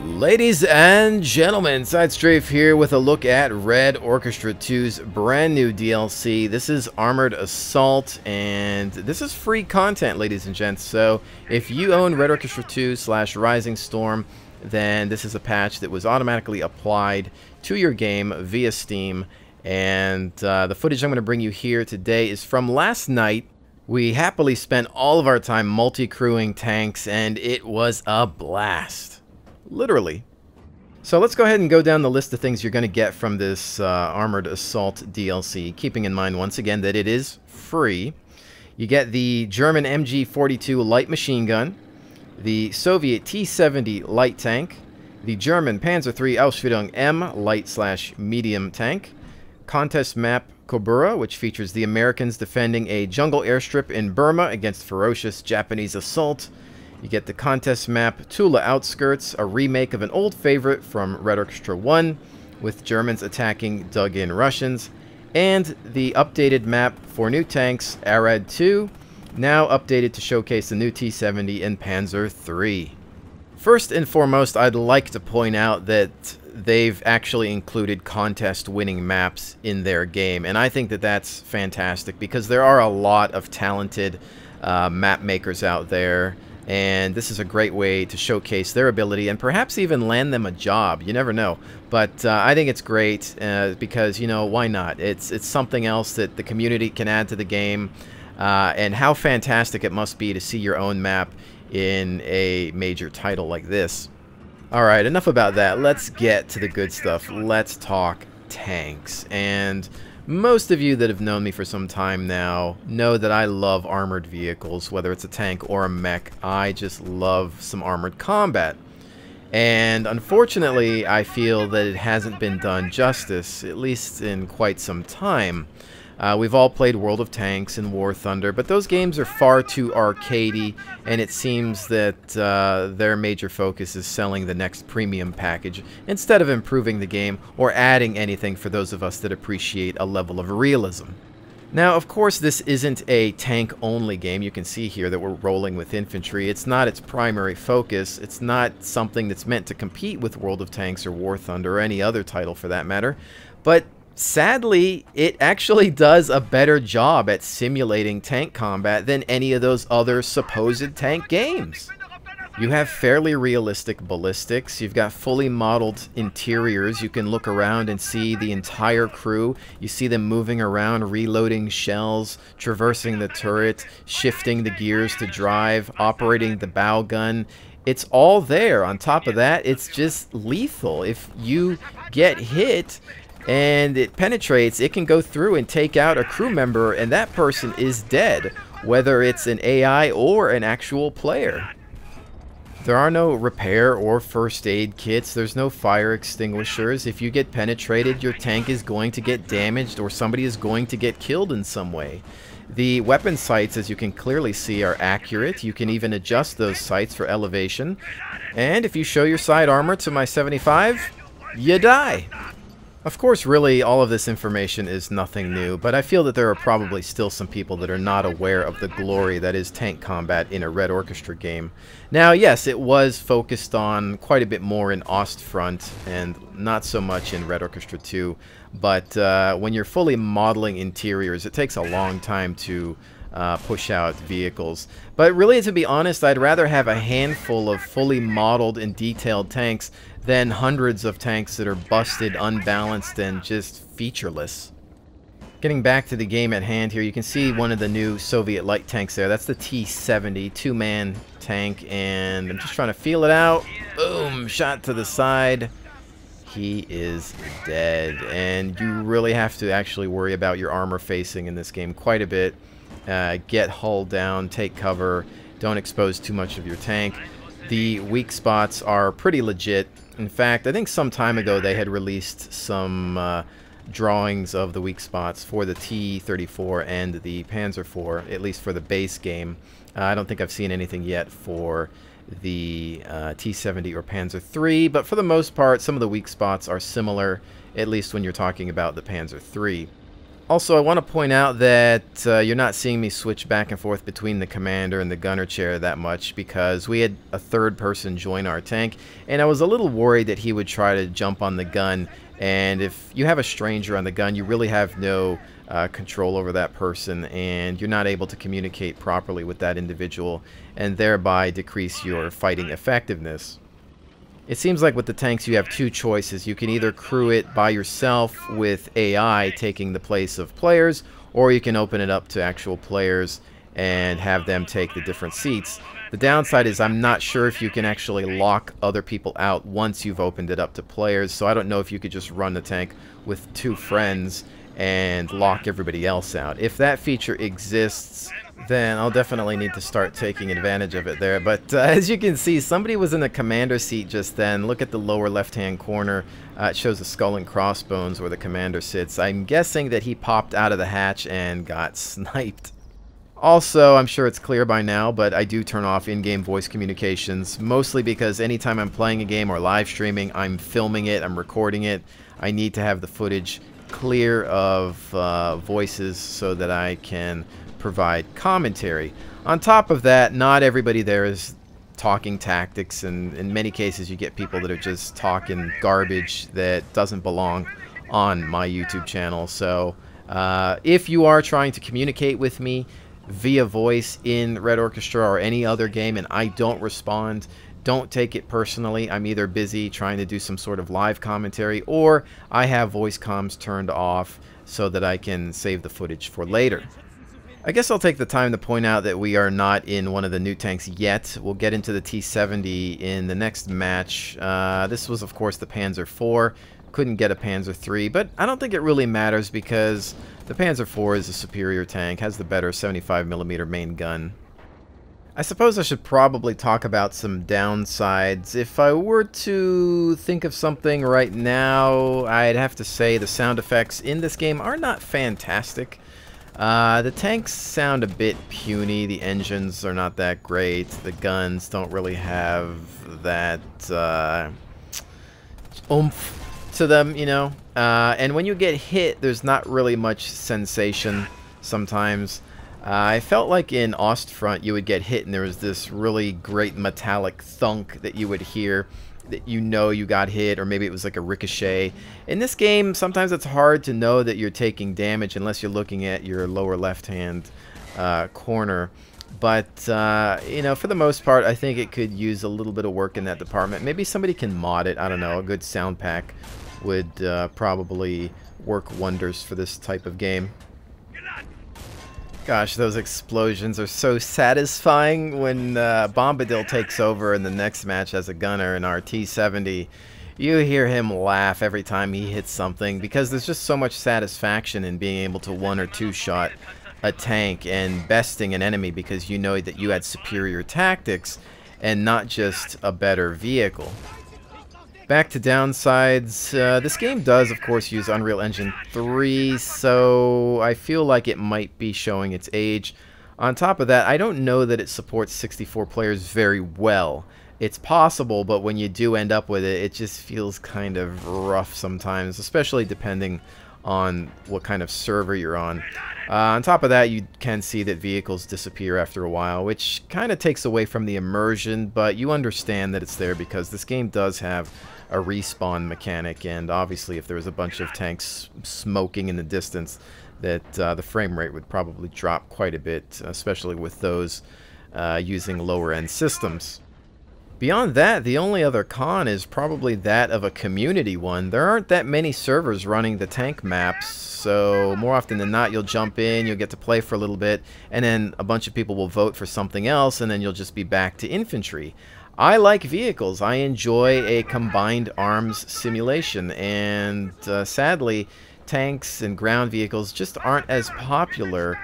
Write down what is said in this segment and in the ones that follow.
Ladies and gentlemen, SideStrafe here with a look at Red Orchestra 2's brand new DLC. This is Armored Assault, and this is free content, ladies and gents. So if you own Red Orchestra 2/Rising Storm, then this is a patch that was automatically applied to your game via Steam. And the footage I'm going to bring you here today is from last night. We happily spent all of our time multi-crewing tanks, and it was a blast. Literally. So let's go ahead and go down the list of things you're going to get from this Armored Assault DLC, keeping in mind once again that it is free. You get the German MG42 light machine gun, the Soviet T-70 light tank, the German Panzer III Ausführung M light/medium tank, contest map Kobura, which features the Americans defending a jungle airstrip in Burma against ferocious Japanese assault. You get the contest map Tula Outskirts, a remake of an old favorite from Red Orchestra 1, with Germans attacking dug-in Russians, and the updated map for new tanks Arad 2, now updated to showcase the new T-70 and Panzer III. First and foremost, I'd like to point out that they've actually included contest-winning maps in their game, and I think that that's fantastic because there are a lot of talented map makers out there. And this is a great way to showcase their ability and perhaps even land them a job. You never know. But I think it's great because, you know, why not? It's something else that the community can add to the game. And how fantastic it must be to see your own map in a major title like this. Alright, enough about that. Let's get to the good stuff. Let's talk tanks. And most of you that have known me for some time now know that I love armored vehicles, whether it's a tank or a mech. I just love some armored combat. And unfortunately, I feel that it hasn't been done justice, at least in quite some time. We've all played World of Tanks and War Thunder, but those games are far too arcadey, and it seems that their major focus is selling the next premium package instead of improving the game or adding anything for those of us that appreciate a level of realism. Now, of course, this isn't a tank-only game. You can see here that we're rolling with infantry. It's not its primary focus. It's not something that's meant to compete with World of Tanks or War Thunder or any other title for that matter, but sadly, it actually does a better job at simulating tank combat than any of those other supposed tank games. You have fairly realistic ballistics, you've got fully modeled interiors, you can look around and see the entire crew, you see them moving around, reloading shells, traversing the turret, shifting the gears to drive, operating the bow gun. It's all there. On top of that, it's just lethal. If you get hit and it penetrates, it can go through and take out a crew member, and that person is dead, whether it's an AI or an actual player. There are no repair or first aid kits. There's no fire extinguishers. If you get penetrated, your tank is going to get damaged or somebody is going to get killed in some way. The weapon sights, as you can clearly see, are accurate. You can even adjust those sights for elevation. And if you show your side armor to my 75, you die. Of course, really, all of this information is nothing new, but I feel that there are probably still some people that are not aware of the glory that is tank combat in a Red Orchestra game. Now, yes, it was focused on quite a bit more in Ostfront and not so much in Red Orchestra 2, but when you're fully modeling interiors, it takes a long time to push out vehicles. But really, to be honest, I'd rather have a handful of fully modeled and detailed tanks than hundreds of tanks that are busted, unbalanced, and just featureless. Getting back to the game at hand here, you can see one of the new Soviet light tanks there. That's the T-70, two-man tank, and I'm just trying to feel it out. Boom! Shot to the side. He is dead, and you really have to actually worry about your armor facing in this game quite a bit. Get hull down, take cover, don't expose too much of your tank. The weak spots are pretty legit. In fact, I think some time ago they had released some drawings of the weak spots for the T-34 and the Panzer IV, at least for the base game. I don't think I've seen anything yet for the T-70 or Panzer III, but for the most part, some of the weak spots are similar, at least when you're talking about the Panzer III. Also, I want to point out that you're not seeing me switch back and forth between the commander and the gunner chair that much because we had a third person join our tank, and I was a little worried that he would try to jump on the gun, and if you have a stranger on the gun, you really have no control over that person, and you're not able to communicate properly with that individual, and thereby decrease your fighting effectiveness. It seems like with the tanks you have two choices. You can either crew it by yourself with AI taking the place of players, or you can open it up to actual players and have them take the different seats. The downside is I'm not sure if you can actually lock other people out once you've opened it up to players, so I don't know if you could just run the tank with two friends and lock everybody else out. If that feature exists, then I'll definitely need to start taking advantage of it there. But as you can see, somebody was in the commander seat just then. Look at the lower left-hand corner. It shows the skull and crossbones where the commander sits. I'm guessing that he popped out of the hatch and got sniped. Also, I'm sure it's clear by now, but I do turn off in-game voice communications, mostly because anytime I'm playing a game or live streaming, I'm filming it, I'm recording it. I need to have the footage clear of voices so that I can provide commentary. On top of that, not everybody there is talking tactics, and in many cases you get people that are just talking garbage that doesn't belong on my YouTube channel. So if you are trying to communicate with me via voice in Red Orchestra or any other game and I don't respond, don't take it personally. I'm either busy trying to do some sort of live commentary, or I have voice comms turned off so that I can save the footage for later. I guess I'll take the time to point out that we are not in one of the new tanks yet. We'll get into the T-70 in the next match. This was, of course, the Panzer IV. Couldn't get a Panzer III, but I don't think it really matters because the Panzer IV is a superior tank, has the better 75mm main gun. I suppose I should probably talk about some downsides. If I were to think of something right now, I'd have to say the sound effects in this game are not fantastic. The tanks sound a bit puny, the engines are not that great, the guns don't really have that oomph to them, you know. And when you get hit, there's not really much sensation sometimes. I felt like in Ostfront you would get hit and there was this really great metallic thunk that you would hear, that you know you got hit, or maybe it was like a ricochet. In this game, sometimes it's hard to know that you're taking damage unless you're looking at your lower left-hand corner. But, you know, for the most part, I think it could use a little bit of work in that department. Maybe somebody can mod it. I don't know. A good sound pack would probably work wonders for this type of game. Gosh, those explosions are so satisfying when Bombadil takes over in the next match as a gunner in our T-70. You hear him laugh every time he hits something because there's just so much satisfaction in being able to one or two shot a tank and besting an enemy because you know that you had superior tactics and not just a better vehicle. Back to downsides, this game does of course use Unreal Engine 3, so I feel like it might be showing its age. On top of that, I don't know that it supports 64 players very well. It's possible, but when you do end up with it, it just feels kind of rough sometimes, especially depending on what kind of server you're on. On top of that, you can see that vehicles disappear after a while, which kind of takes away from the immersion, but you understand that it's there because this game does have a respawn mechanic, and obviously if there was a bunch of tanks smoking in the distance, that the frame rate would probably drop quite a bit, especially with those using lower end systems. Beyond that, the only other con is probably that of a community one. There aren't that many servers running the tank maps, so more often than not you'll jump in, you'll get to play for a little bit, and then a bunch of people will vote for something else, and then you'll just be back to infantry. I like vehicles. I enjoy a combined arms simulation, and sadly, tanks and ground vehicles just aren't as popular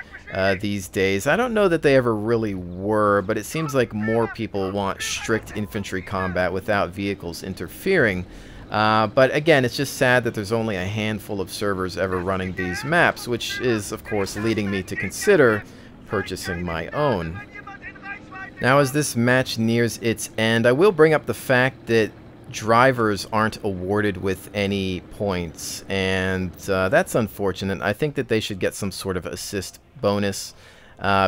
these days. I don't know that they ever really were, but it seems like more people want strict infantry combat without vehicles interfering. But again, it's just sad that there's only a handful of servers ever running these maps, which is, of course, leading me to consider purchasing my own. Now, as this match nears its end, I will bring up the fact that drivers aren't awarded with any points, and that's unfortunate. I think that they should get some sort of assist bonus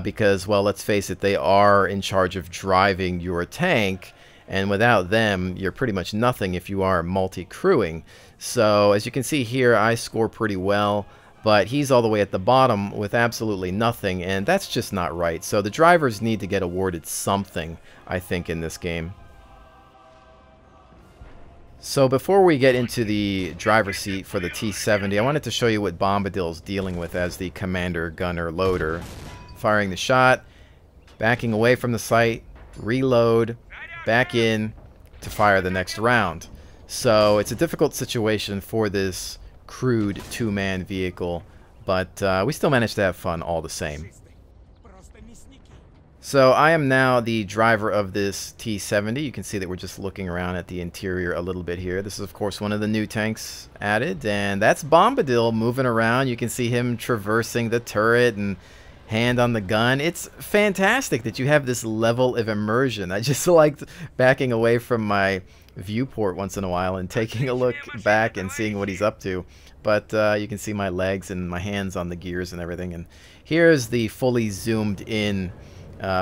because, well, let's face it, they are in charge of driving your tank, and without them, you're pretty much nothing if you are multi-crewing. So, as you can see here, I score pretty well, but he's all the way at the bottom with absolutely nothing, and that's just not right. So the drivers need to get awarded something, I think, in this game. So before we get into the driver's seat for the T-70, I wanted to show you what Bombadil's dealing with as the commander, gunner, loader. Firing the shot, backing away from the sight, reload, back in to fire the next round. So it's a difficult situation for this crude two-man vehicle, but we still managed to have fun all the same. So I am now the driver of this T-70. You can see that we're just looking around at the interior a little bit here. This is, of course, one of the new tanks added, and that's Bombadil moving around. You can see him traversing the turret and hand on the gun. It's fantastic that you have this level of immersion. I just liked backing away from my viewport once in a while and taking a look back and seeing what he's up to. But you can see my legs and my hands on the gears and everything. And here's the fully zoomed in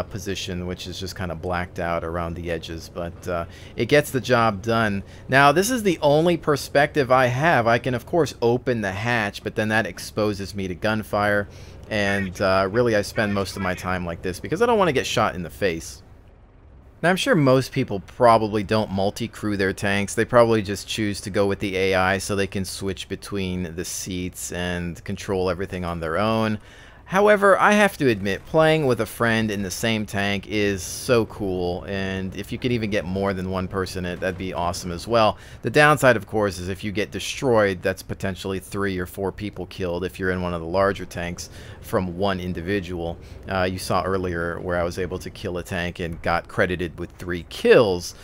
position, which is just kind of blacked out around the edges, but it gets the job done. Now, this is the only perspective I have. I can, of course, open the hatch, but then that exposes me to gunfire, and really I spend most of my time like this because I don't want to get shot in the face. Now, I'm sure most people probably don't multi-crew their tanks. They probably just choose to go with the AI so they can switch between the seats and control everything on their own. However, I have to admit, playing with a friend in the same tank is so cool, and if you could even get more than one person in it, that'd be awesome as well. The downside, of course, is if you get destroyed, that's potentially 3 or 4 people killed if you're in one of the larger tanks from one individual. You saw earlier where I was able to kill a tank and got credited with 3 kills.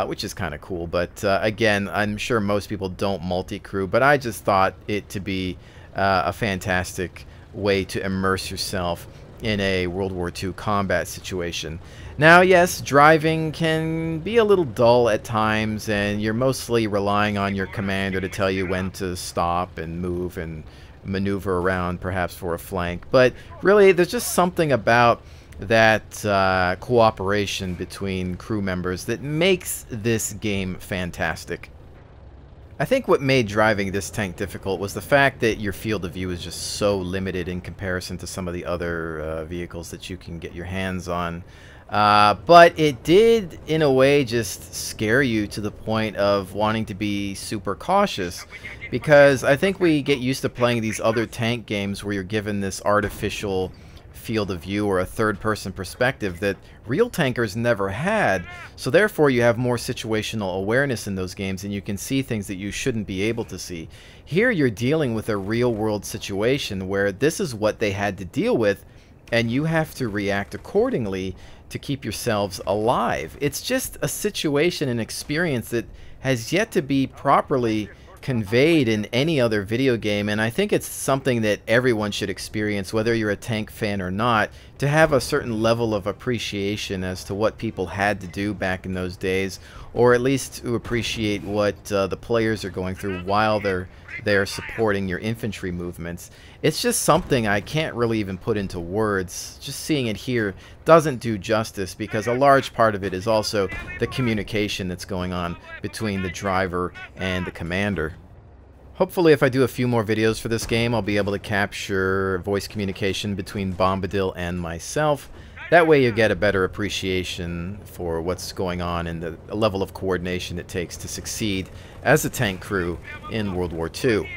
Which is kind of cool, but again, I'm sure most people don't multi-crew, but I just thought it to be a fantastic way to immerse yourself in a World War II combat situation. Now, yes, driving can be a little dull at times, and you're mostly relying on your commander to tell you when to stop and move and maneuver around, perhaps for a flank. But really, there's just something about that cooperation between crew members that makes this game fantastic. I think what made driving this tank difficult was the fact that your field of view is just so limited in comparison to some of the other vehicles that you can get your hands on. But it did, in a way, just scare you to the point of wanting to be super cautious, because I think we get used to playing these other tank games where you're given this artificial field of view or a third-person perspective that real tankers never had. So therefore you have more situational awareness in those games, and you can see things that you shouldn't be able to see. Here you're dealing with a real-world situation where this is what they had to deal with, and you have to react accordingly to keep yourselves alive. It's just a situation and experience that has yet to be properly conveyed in any other video game, and I think it's something that everyone should experience, whether you're a tank fan or not, to have a certain level of appreciation as to what people had to do back in those days, or at least to appreciate what the players are going through while they're supporting your infantry movements. It's just something I can't really even put into words. Just seeing it here doesn't do justice, because a large part of it is also the communication that's going on between the driver and the commander. Hopefully, if I do a few more videos for this game, I'll be able to capture voice communication between Bombadil and myself. That way you get a better appreciation for what's going on and the level of coordination it takes to succeed as a tank crew in World War II.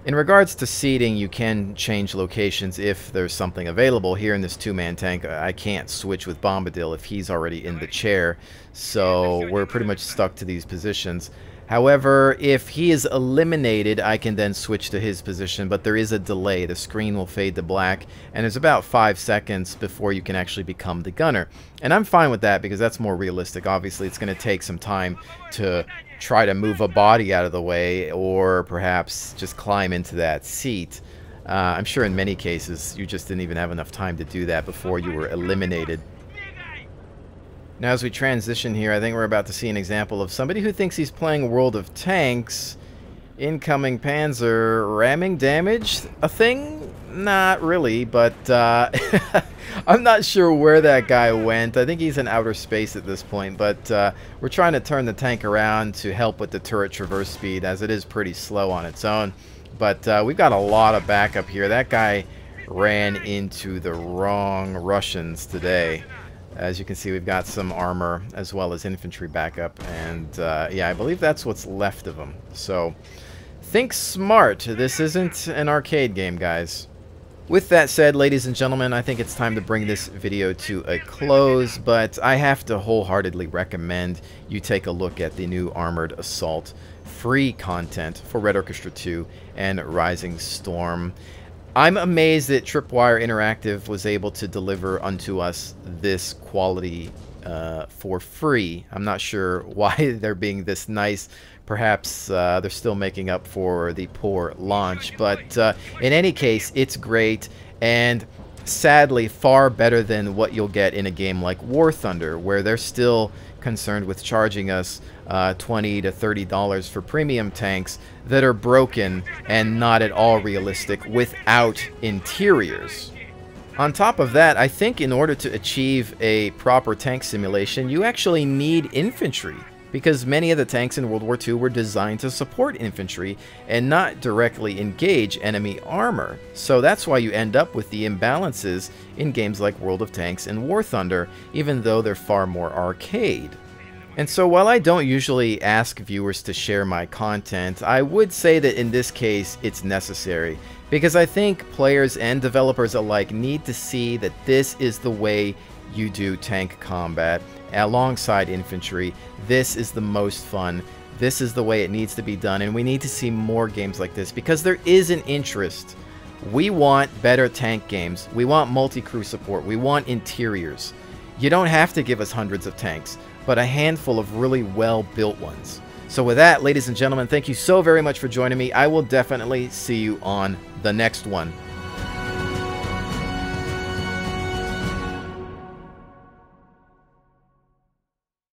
In regards to seating, you can change locations if there's something available. Here in this two-man tank, I can't switch with Bombadil if he's already in the chair, so we're pretty much stuck to these positions. However, if he is eliminated, I can then switch to his position, but there is a delay. The screen will fade to black, and there's about 5 seconds before you can actually become the gunner. And I'm fine with that because that's more realistic. Obviously, it's going to take some time to try to move a body out of the way, or perhaps just climb into that seat. I'm sure in many cases, you just didn't even have enough time to do that before you were eliminated. Now, as we transition here, I think we're about to see an example of somebody who thinks he's playing World of Tanks. Incoming Panzer ramming damage a thing? Not really, but I'm not sure where that guy went. I think he's in outer space at this point, but we're trying to turn the tank around to help with the turret traverse speed, as it is pretty slow on its own. But we've got a lot of backup here. That guy ran into the wrong Russians today. As you can see, we've got some armor as well as infantry backup, and yeah, I believe that's what's left of them. So, think smart. This isn't an arcade game, guys. With that said, ladies and gentlemen, I think it's time to bring this video to a close, but I have to wholeheartedly recommend you take a look at the new Armored Assault free content for Red Orchestra 2 and Rising Storm. I'm amazed that Tripwire Interactive was able to deliver unto us this quality for free. I'm not sure why they're being this nice. Perhaps they're still making up for the poor launch. But in any case, it's great, and sadly far better than what you'll get in a game like War Thunder, where they're still concerned with charging us $20 to $30 for premium tanks that are broken and not at all realistic without interiors. On top of that, I think in order to achieve a proper tank simulation, you actually need infantry, because many of the tanks in World War II were designed to support infantry and not directly engage enemy armor. So that's why you end up with the imbalances in games like World of Tanks and War Thunder, even though they're far more arcade. And so while I don't usually ask viewers to share my content, I would say that in this case it's necessary, because I think players and developers alike need to see that this is the way you do tank combat alongside infantry. This is the most fun. This is the way it needs to be done, and we need to see more games like this because there is an interest. We want better tank games. We want multi-crew support. We want interiors. You don't have to give us hundreds of tanks, but a handful of really well-built ones. So with that, ladies and gentlemen, thank you so very much for joining me. I will definitely see you on the next one.